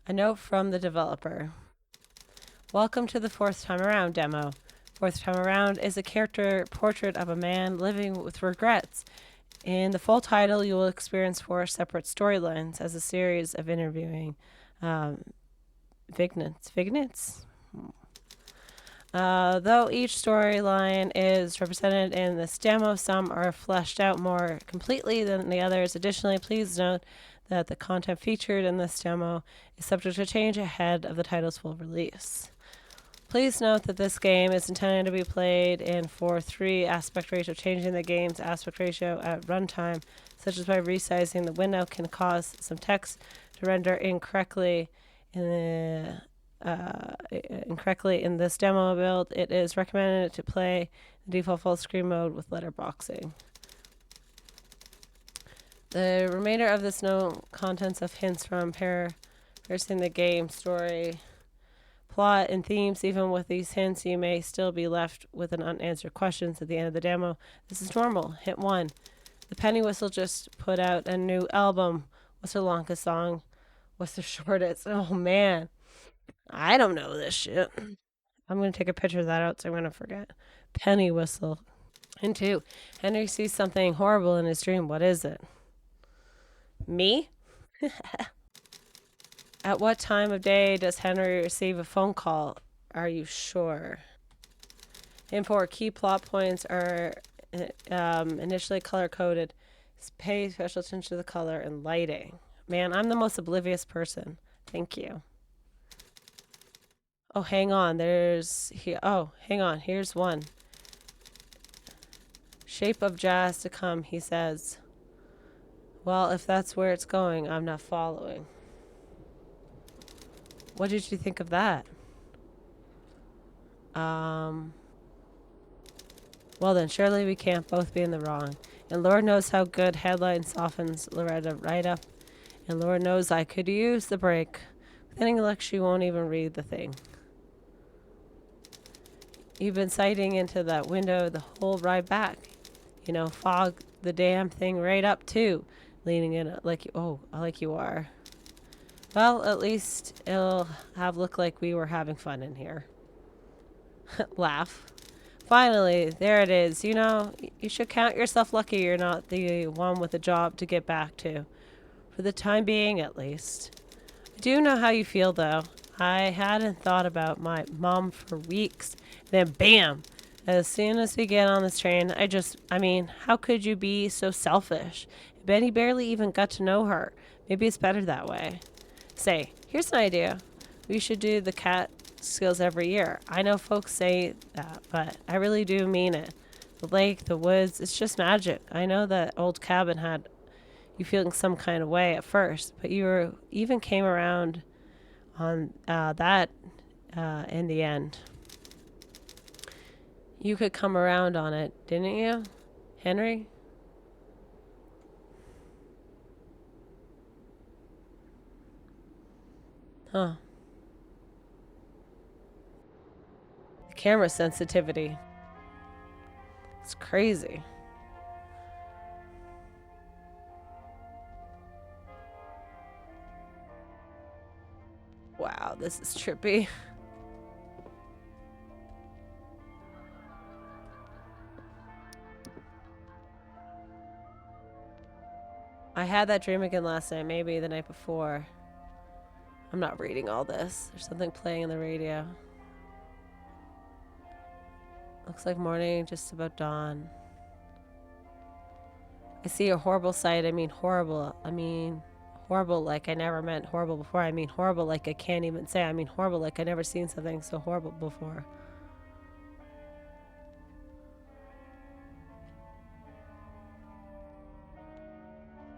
A note from the developer. Welcome to the Fourth Time Around demo. Fourth Time Around is a character portrait of a man living with regrets. In the full title, you will experience 4 separate storylines as a series of interviewing vignettes. Though each storyline is represented in this demo, some are fleshed out more completely than the others. Additionally, please note that the content featured in this demo is subject to change ahead of the title's full release. Please note that this game is intended to be played in 4:3 aspect ratio. Changing the game's aspect ratio at runtime, such as by resizing the window, can cause some text to render incorrectly in this demo build. It is recommended to play the default full screen mode with letterboxing. The remainder of this note contents of hints from parsing the game story, plot, and themes. Even with these hints, you may still be left with an unanswered questions at the end of the demo. This is normal. Hint 1. The Penny Whistle just put out a new album. What's the longest song? What's the shortest? Oh, man. I don't know this shit. I'm going to take a picture of that out so I'm going to forget. Penny Whistle. And 2. Henry sees something horrible in his dream. What is it? Me? At what time of day does Henry receive a phone call? Are you sure? And 4. Key plot points are initially color-coded. Pay special attention to the color and lighting. Man, I'm the most oblivious person. Thank you. Oh, hang on. Hang on. Here's one. Shape of jazz to come, he says. Well, if that's where it's going, I'm not following. What did you think of that? Well then, surely we can't both be in the wrong. And Lord knows how good headline softens Loretta right up. And Lord knows I could use the break. With any luck, she won't even read the thing. You've been sighting into that window the whole ride back. You know, fog the damn thing right up too. Leaning in like you are. Well, at least it'll have looked like we were having fun in here. Laugh. Finally, there it is. You know, you should count yourself lucky you're not the one with a job to get back to. For the time being, at least. I do know how you feel, though. I hadn't thought about my mom for weeks. Then, bam! As soon as we get on this train, how could you be so selfish? Benny barely even got to know her. Maybe it's better that way. Say, here's an idea. We should do the cat skills every year. I know folks say that, but I really do mean it. The lake, the woods, it's just magic. I know that old cabin had you feeling some kind of way at first, but even came around on that in the end. You could come around on it, didn't you, Henry? Huh. The camera sensitivity. It's crazy. Wow, this is trippy. I had that dream again last night, maybe the night before. I'm not reading all this. There's something playing in the radio. Looks like morning, just about dawn. I see a horrible sight. I mean horrible. Horrible like I never meant horrible before. I mean horrible like I can't even say. I mean horrible like I never seen something so horrible before.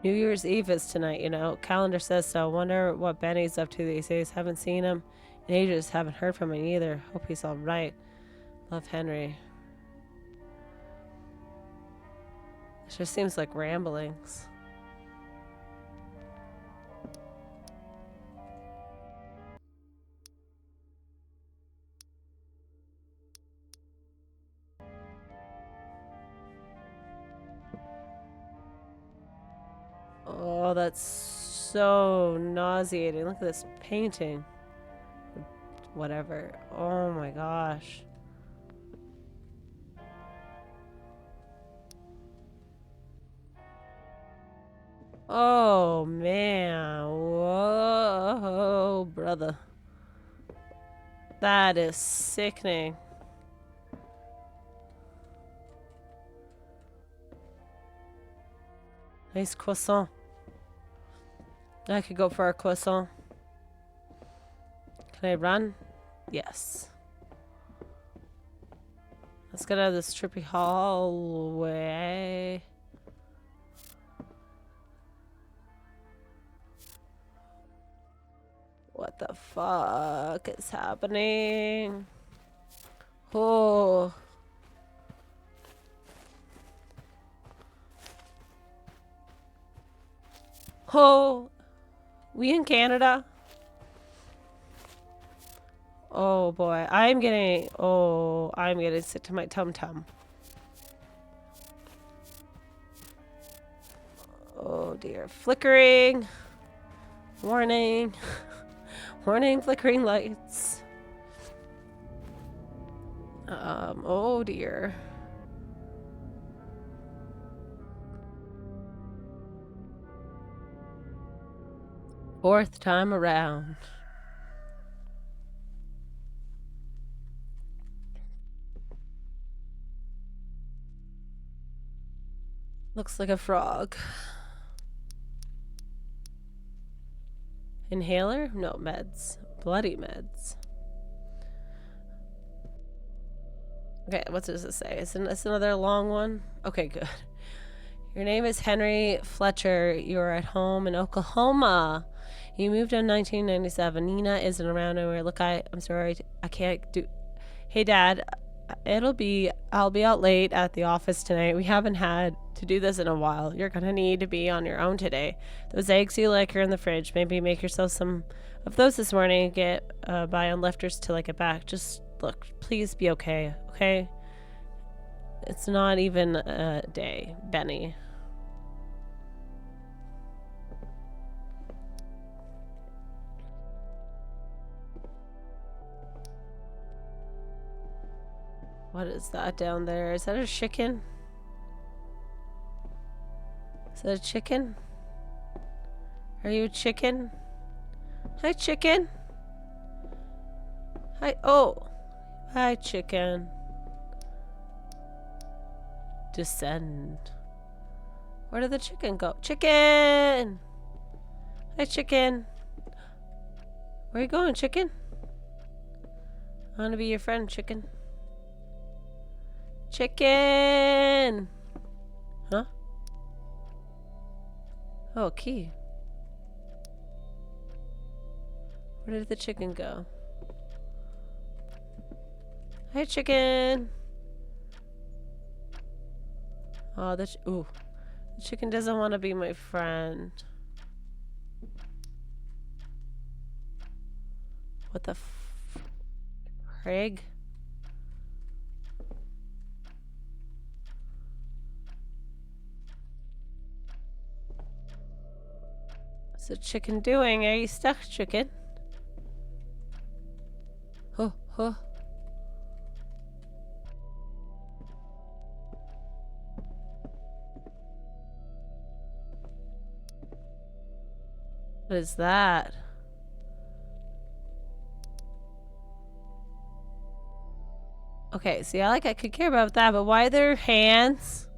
New Year's Eve is tonight, you know. Calendar says so. Wonder what Benny's up to these days. Haven't seen him in ages. Haven't heard from him either. Hope he's all right. Love, Henry. It just seems like ramblings. Oh, that's so nauseating. Look at this painting. Whatever. Oh my gosh. Oh man. Whoa, brother. That is sickening. Nice croissant. I could go for a croissant. Can I run? Yes. Let's get out of this trippy hallway. What the fuck is happening? Oh. Oh. We in Canada? Oh boy. I'm getting sick to my tum-tum. Oh dear. Flickering. Warning. Warning, flickering lights. Oh dear. Fourth time around. Looks like a frog. Inhaler? No, meds. Bloody meds. Okay, what does it say? Is this another long one? Okay, good. Your name is Henry Fletcher. You're at home in Oklahoma. You moved in 1997. Nina isn't around anywhere. Look, I'm sorry. I can't do... Hey, Dad. I'll be out late at the office tonight. We haven't had to do this in a while. You're gonna need to be on your own today. Those eggs you like are in the fridge. Maybe make yourself some of those this morning. Get by on lifters till I get back. Just look, please be okay, okay? It's not even a day, Benny. What is that down there? Is that a chicken? Is that a chicken? Are you a chicken? Hi, chicken. Hi. Oh. Hi, chicken. Descend. Where did the chicken go? Chicken! Hi, chicken. Where you going, chicken? I want to be your friend, chicken. Chicken! Huh? Oh, key. Where did the chicken go? Hi, chicken! Oh, ooh. The chicken doesn't want to be my friend. What the Craig? What's the chicken doing? Are you stuck, chicken? Oh, oh. What is that? Okay, see, I could care about that, but why are there hands?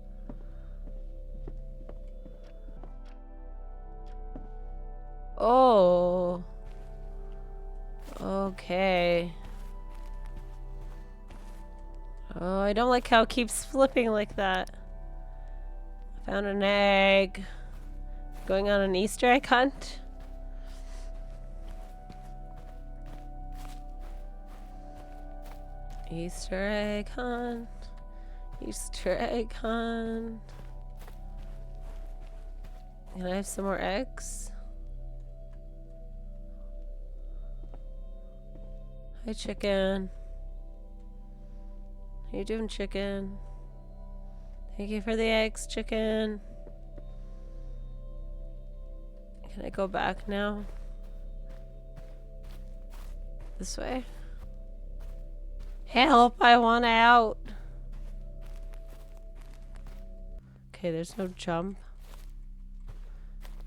Oh. Okay. Oh, I don't like how it keeps flipping like that. I found an egg. Going on an Easter egg hunt? Easter egg hunt. Easter egg hunt. Can I have some more eggs? Hi, chicken. How you doing, chicken? Thank you for the eggs, chicken. Can I go back now? This way? Help! I want out! Okay, there's no jump.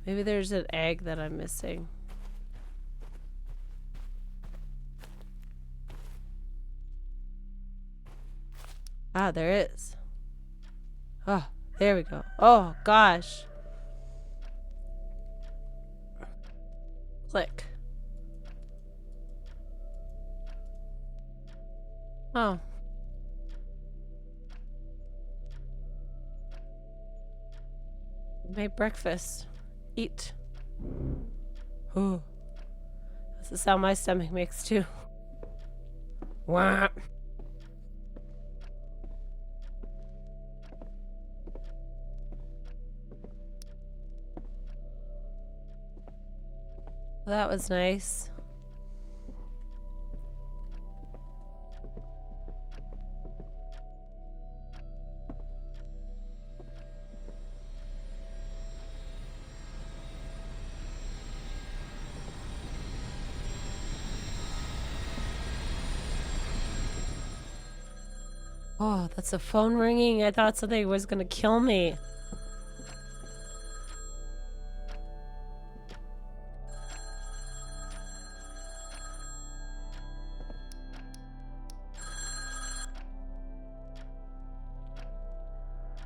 Maybe there's an egg that I'm missing. Ah, there is. Oh, there we go. Oh, gosh. Click. Oh. Made breakfast. Eat. Oh. That's the sound my stomach makes too. Wah. Well, that was nice. Oh, that's a phone ringing. I thought something was gonna kill me.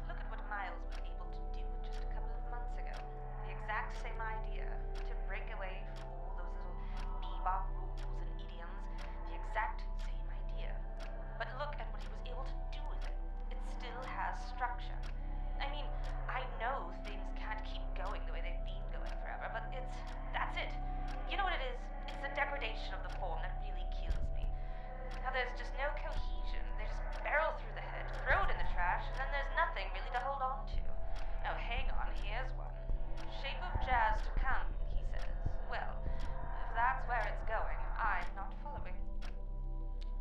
Look at what Miles was able to do just a couple of months ago. The exact same idea, to break away from all those little bebop rules and idioms. The exact same idea. But look at what he was able to do with it. It still has structure. I mean, I know things can't keep going the way they've been going forever, but that's it. You know what it is? It's the degradation of the form that really kills me. Now there's just no cohesion. They just barrel through the head, throw it in the trash, and then there's nothing really to hold on to. Oh, hang on, here's one. Shape of jazz to come, he says. Well, if that's where it's going, I'm not following.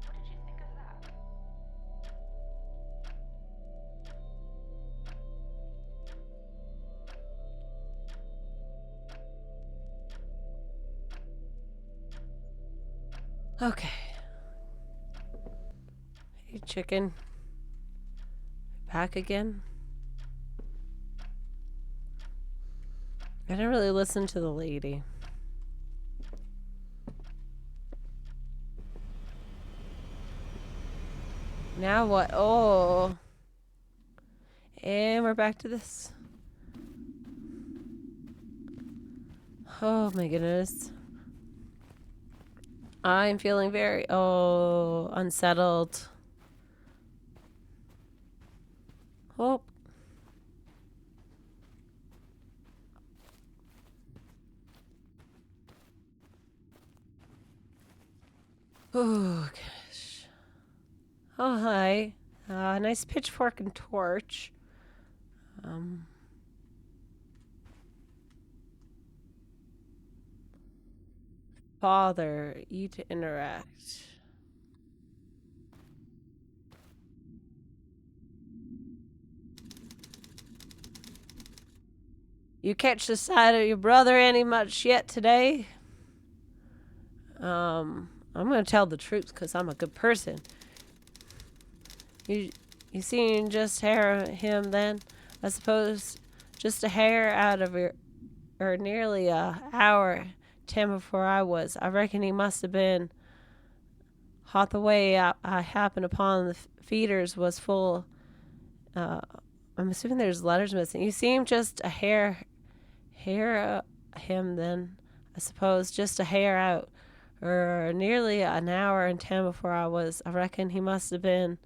What did you think of that? Okay. Hey, chicken. Back again? I didn't really listen to the lady. Now what? Oh. And we're back to this. Oh my goodness. I'm feeling very, unsettled. Oh. Oh, gosh. Oh, hi. Nice pitchfork and torch. Father, E to interact. You catch the sight of your brother any much yet today? I'm gonna tell the truth because I'm a good person. You seen just hair him then? I suppose just a hair out of your, or nearly a hour, 10 before I was. I reckon he must have been hot the way I happened upon the feeders was full. I'm assuming there's letters missing. You seem just a hair him then. I suppose just a hair out, or nearly an hour and 10 before I was. I reckon he must have been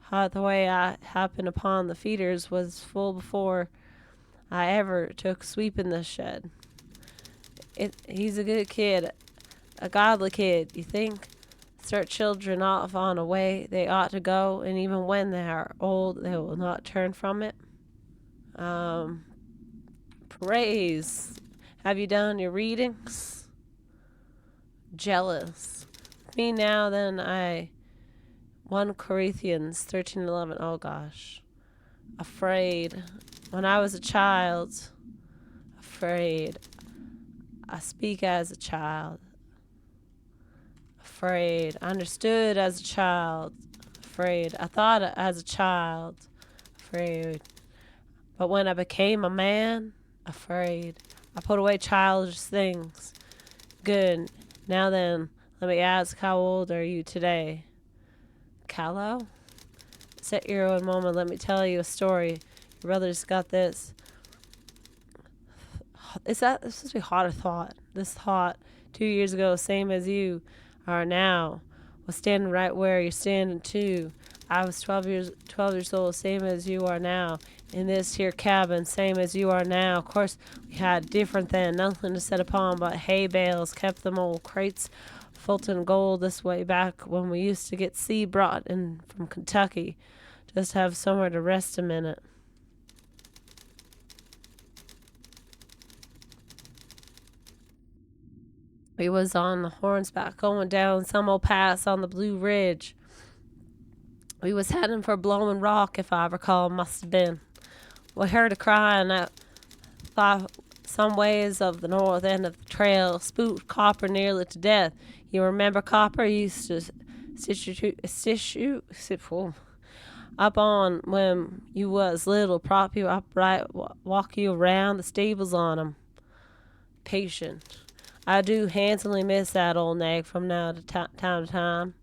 hot the way I happened upon the feeders was full before I ever took sweep in the shed. He's a good kid, a godly kid, you think? Start children off on a way they ought to go, and even when they are old, they will not turn from it. Praise. Have you done your readings? Jealous. Me now, then I 1 Corinthians 13:11. Oh gosh. Afraid. When I was a child. Afraid. I speak as a child. Afraid. I understood as a child. Afraid. I thought as a child. Afraid. But when I became a man, afraid. I put away childish things. Good. Now then, let me ask, how old are you today? Callow? Sit here one moment, let me tell you a story. Your brother's got this. This is such a hotter thought. This thought 2 years ago, same as you are now, was standing right where you're standing too. I was 12 years old, same as you are now, in this here cabin, same as you are now. Of course, we had different then, nothing to set upon but hay bales, kept them old crates, Fulton gold this way back when we used to get sea brought in from Kentucky, just to have somewhere to rest a minute. We was on the Hornsback going down some old pass on the Blue Ridge. We was heading for Blowing Rock, if I recall, must have been. We heard a cry and I thought some ways of the north end of the trail, spooked Copper nearly to death. You remember Copper? He used to stitch you up on when you was little, prop you upright, walk you around the stables on him. Patient. I do handsomely miss that old nag from now to time to time.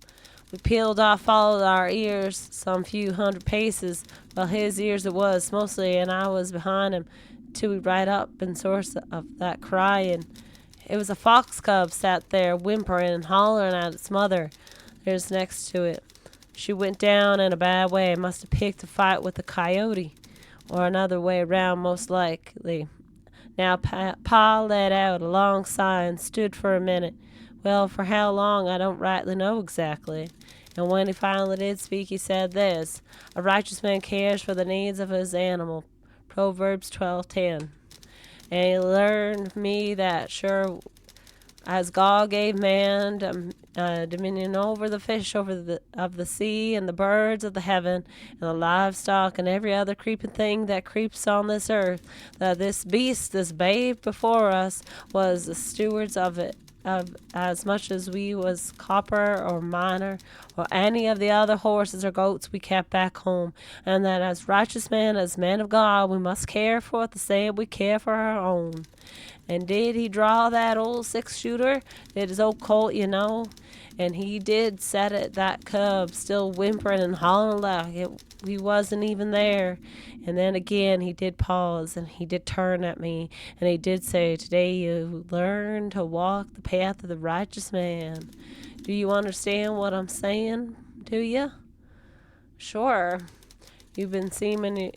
We peeled off, followed our ears some few hundred paces. Well, his ears it was mostly, and I was behind him till we right up in source of that crying. It was a fox cub sat there whimpering and hollering at its mother. There's next to it. She went down in a bad way. Must have picked a fight with a coyote, or another way around, most likely. Now Pa let out a long sigh and stood for a minute. Well, for how long I don't rightly know exactly. And when he finally did speak, he said this: a righteous man cares for the needs of his animal. Proverbs 12:10. And he learned me that sure as God gave man dominion over the fish of the sea and the birds of the heaven and the livestock and every other creeping thing that creeps on this earth, that this beast, this babe before us, was the stewards of it, of as much as we was Copper or Miner or any of the other horses or goats we kept back home, and that as righteous men, as men of God, we must care for it the same we care for our own. And did he draw that old 6-shooter? Did his old colt, you know? And he did set it, that cub, still whimpering and hollering like he wasn't even there. And then again he did pause, and he did turn at me, and he did say, today you learn to walk the path of the righteous man. Do you understand what I'm saying? Do you? Sure. You've been seeming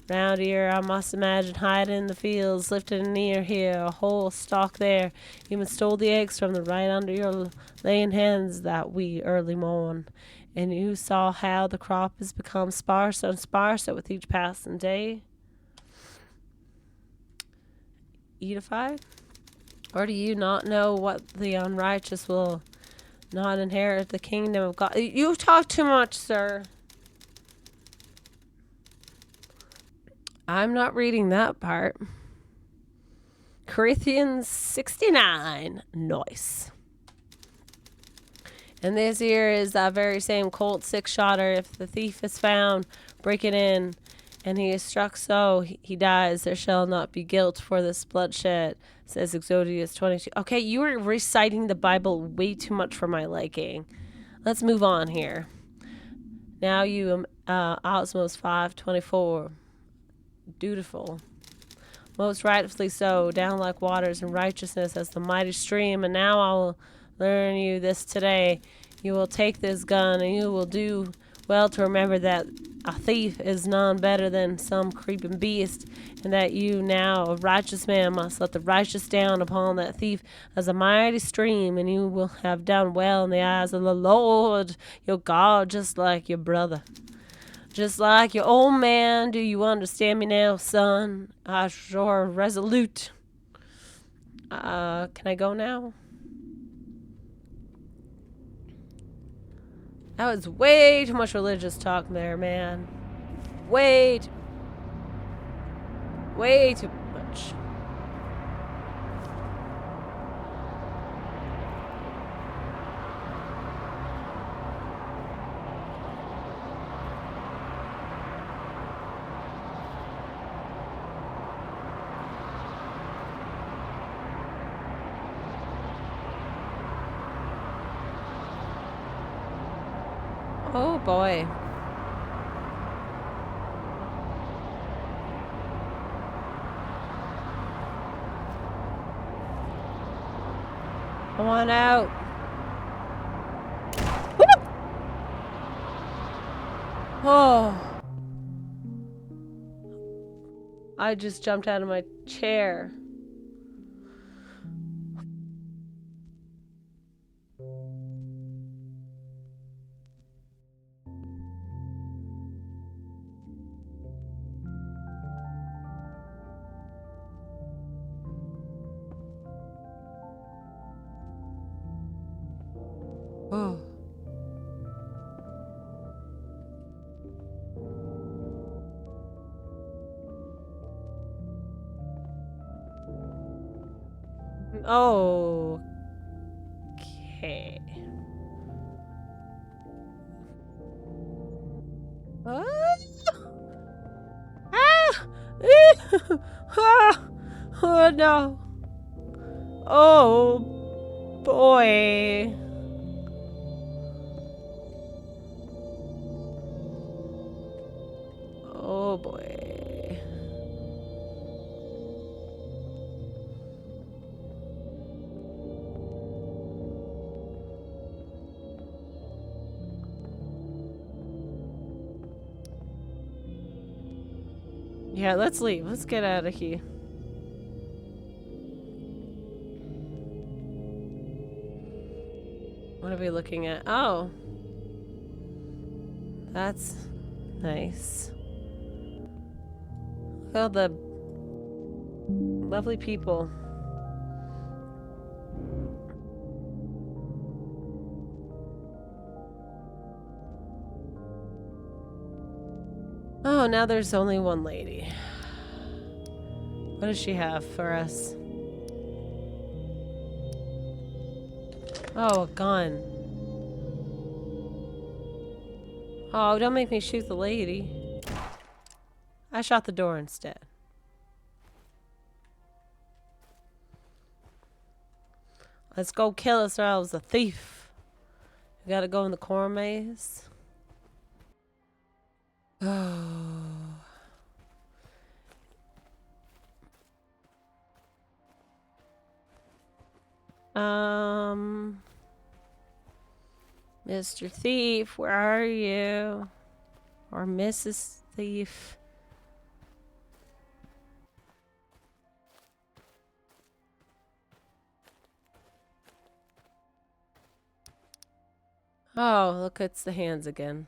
round here, I must imagine, hiding in the fields, lifted an ear here, a whole stalk there. Even stole the eggs from the right under your laying hens that wee early morn. And you saw how the crop has become sparser and sparser with each passing day. Edified? Or do you not know what the unrighteous will not inherit the kingdom of God? You talk too much, sir. I'm not reading that part. Corinthians 69. Nice. And this here is that very same Colt 6-shotter. If the thief is found breaking in and he is struck so he dies, there shall not be guilt for this bloodshed, says IKOStudios 22. Okay, you are reciting the Bible way too much for my liking. Let's move on here. Now you, Osmos 5:24. Dutiful, most rightfully so, down like waters in righteousness as the mighty stream. And now I will learn you this today. You will take this gun, and you will do well to remember that a thief is none better than some creeping beast, and that you now, a righteous man, must let the righteous down upon that thief as a mighty stream, and you will have done well in the eyes of the Lord your God, just like your brother. Just like your old man. Do you understand me now, son? I sure resolute. Can I go now? That was way too much religious talk there, man. Way too much. Oh boy. Come on out. Oh. I just jumped out of my chair. Oh. Oh. Okay. Ah! Ah! Ah! Oh no. Oh boy. Oh boy. Yeah, let's leave. Let's get out of here. What are we looking at? Oh. That's nice. Look at all the lovely people. Oh, now there's only one lady. What does she have for us? Oh, a gun. Oh, don't make me shoot the lady. I shot the door instead. Let's go kill ourselves a thief. We gotta go in the corn maze. Oh. Mr. Thief, where are you? Or Mrs. Thief? Oh, look, it's the hands again.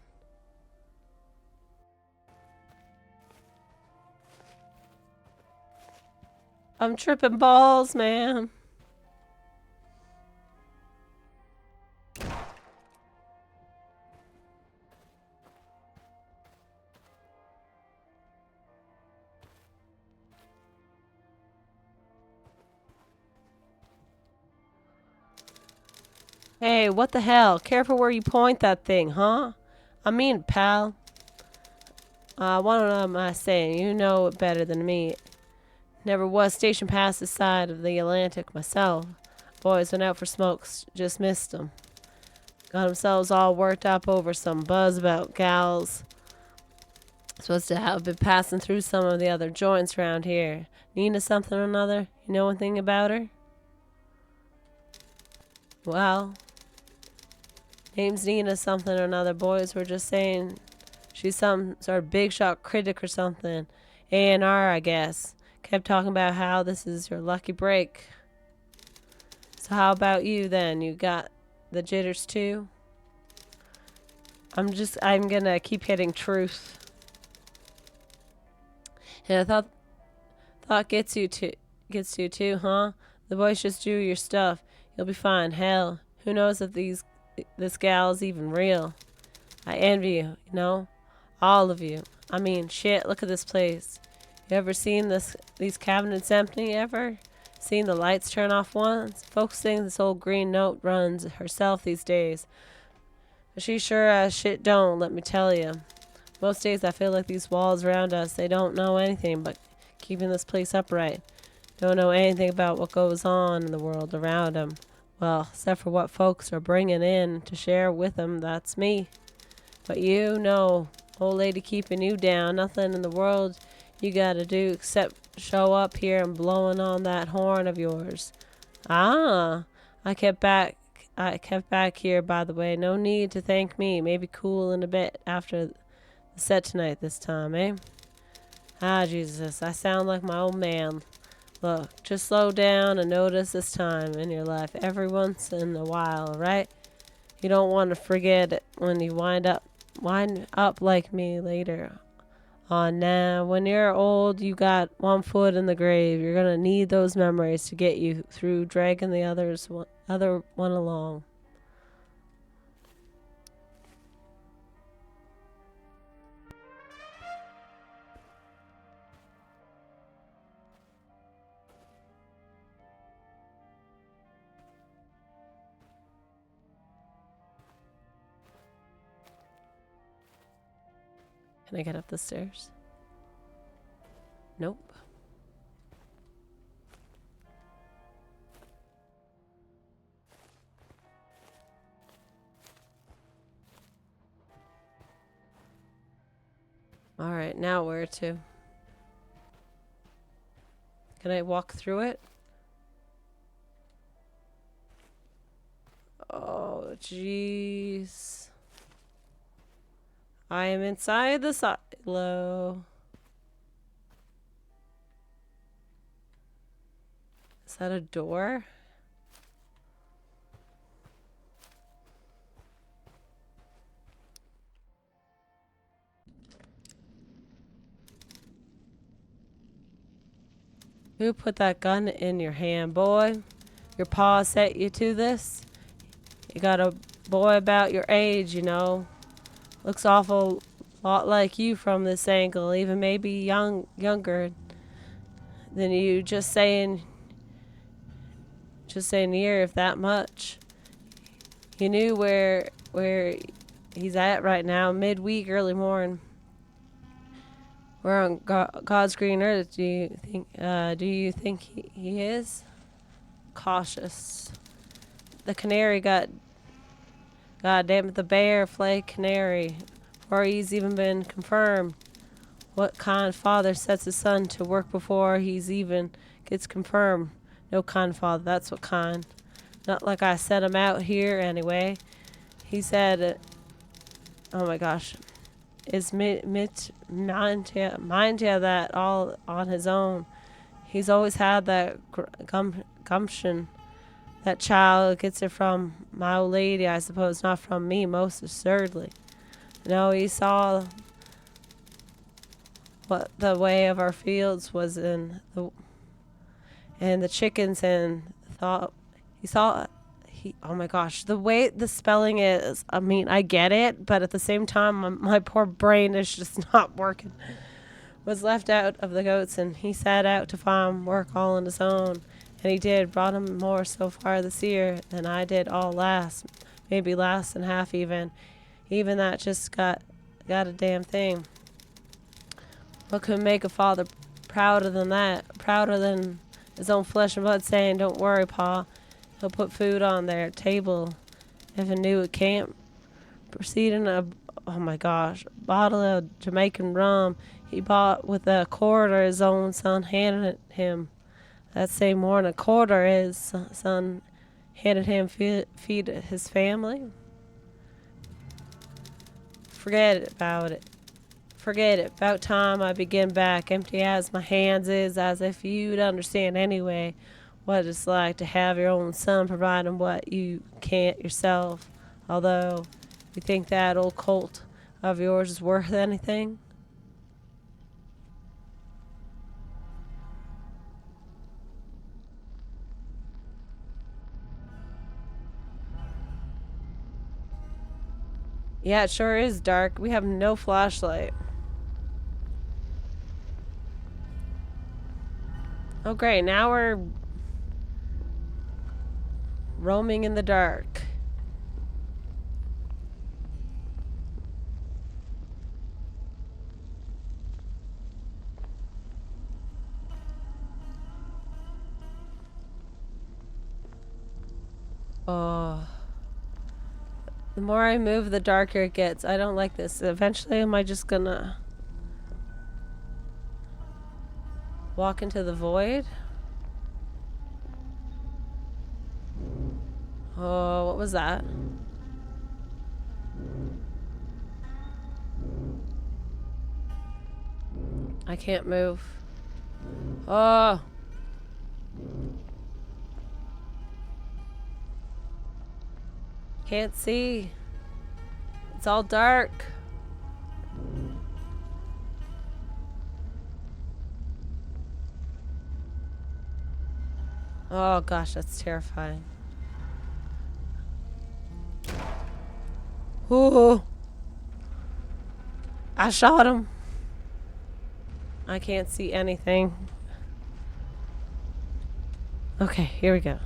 I'm tripping balls, man. Hey, what the hell? Careful where you point that thing, huh? I mean, pal. What am I saying? You know it better than me. Never was stationed past this side of the Atlantic myself. Boys went out for smokes, just missed 'em. Got themselves all worked up over some buzz about gals. Supposed to have been passing through some of the other joints around here. Nina something or another? You know anything about her? Well, name's Nina something or another. Boys were just saying she's some sort of big shot critic or something. A&R, I guess. Kept talking about how this is your lucky break. So how about you then? You got the jitters too? I'm gonna keep hitting truth. And I thought gets you too, huh? The boys just do your stuff. You'll be fine. Hell, who knows if this gal's even real? I envy you, you know? All of you. I mean, shit, look at this place. You ever seen these cabinets empty ever? Seen the lights turn off once? Folks think this old green note runs herself these days. But she sure as shit don't, let me tell you. Most days I feel like these walls around us, they don't know anything but keeping this place upright. Don't know anything about what goes on in the world around them. Well, except for what folks are bringing in to share with them, that's me. But you know, old lady keeping you down. Nothing in the world you gotta do except show up here and blowing on that horn of yours. Ah, I kept back here, by the way. No need to thank me. Maybe cool in a bit after the set tonight this time, eh? Ah, Jesus, I sound like my old man. Look, just slow down and notice this time in your life every once in a while, right? You don't want to forget it when you wind up like me later on. Now, when you're old, you got one foot in the grave. You're gonna need those memories to get you through, dragging the other one along. Can I get up the stairs? Nope. All right, now where to? Can I walk through it? Oh, jeez. I am inside the silo. Is that a door? Who put that gun in your hand, boy? Your pa set you to this? You got a boy about your age, you know. Looks awful lot like you from this angle, even maybe younger than you. Just saying here if that much. You knew where he's at right now, midweek, early morning. We're on God's green earth. Do you think he is? Cautious. The canary got, God damn it, the bear flake canary. Or he's even been confirmed. What kind father sets his son to work before he's even gets confirmed? No kind father, that's what kind. Not like I set him out here anyway. He said, oh my gosh, is mind that all on his own. He's always had that gumption. That child gets it from my old lady, I suppose, not from me, most assuredly. No, he saw what the way of our fields was in the chickens, and thought he saw oh my gosh, the way the spelling is, I mean, I get it, but at the same time my poor brain is just not working. Was left out of the goats, and he set out to farm work all on his own, and he did brought him more so far this year than I did all last, maybe less than half even that just got a damn thing. What could make a father prouder than that? Prouder than his own flesh and blood saying, don't worry, Pa. He'll put food on their table if a new it can't. Proceeding oh my gosh, bottle of Jamaican rum he bought with a quarter his own son handed him. That same morning, a quarter his son handed him feed his family. Forget about it. Forget it. About time I begin back, empty as my hands is, as if you'd understand anyway what it's like to have your own son providing what you can't yourself. Although, you think that old colt of yours is worth anything? Yeah, it sure is dark. We have no flashlight. Oh great, now we're roaming in the dark. Oh. The more I move, the darker it gets. I don't like this. Eventually, am I just gonna walk into the void? Oh, what was that? I can't move. Oh. Can't see. It's all dark. Oh gosh, that's terrifying. Ooh. I shot him. I can't see anything. Okay, here we go.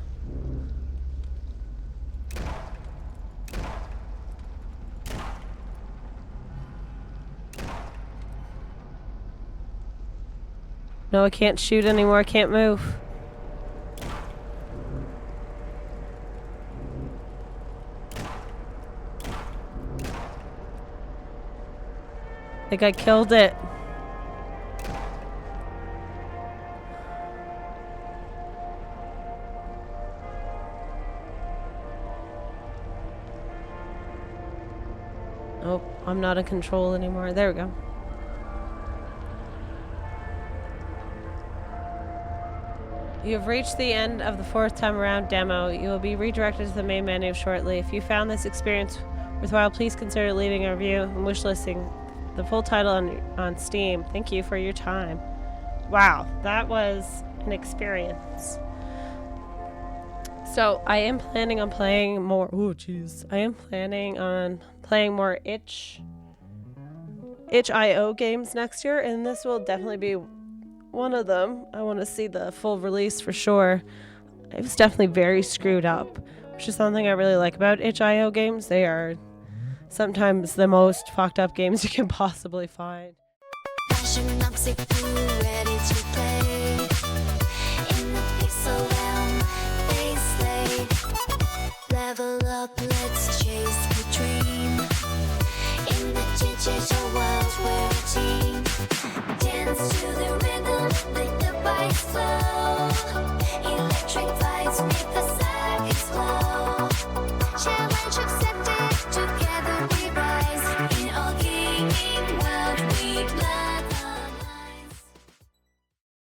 No, I can't shoot anymore. I can't move. I think I killed it. Oh, I'm not in control anymore. There we go. You have reached the end of the 4th time around demo. You will be redirected to the main menu shortly. If you found this experience worthwhile, please consider leaving a review and wishlisting the full title on Steam. Thank you for your time. Wow, that was an experience. So I am planning on playing more. Oh, jeez. I am planning on playing more itch.io games next year, and this will definitely be one of them. I want to see the full release for sure. It was definitely very screwed up, which is something I really like about itch.io games. They are sometimes the most fucked up games you can possibly find. Level up, let's chase the dream. In the digital world, we're a team. Dance to the rhythm, let the bikes flow. Electric lights make the circuits glow.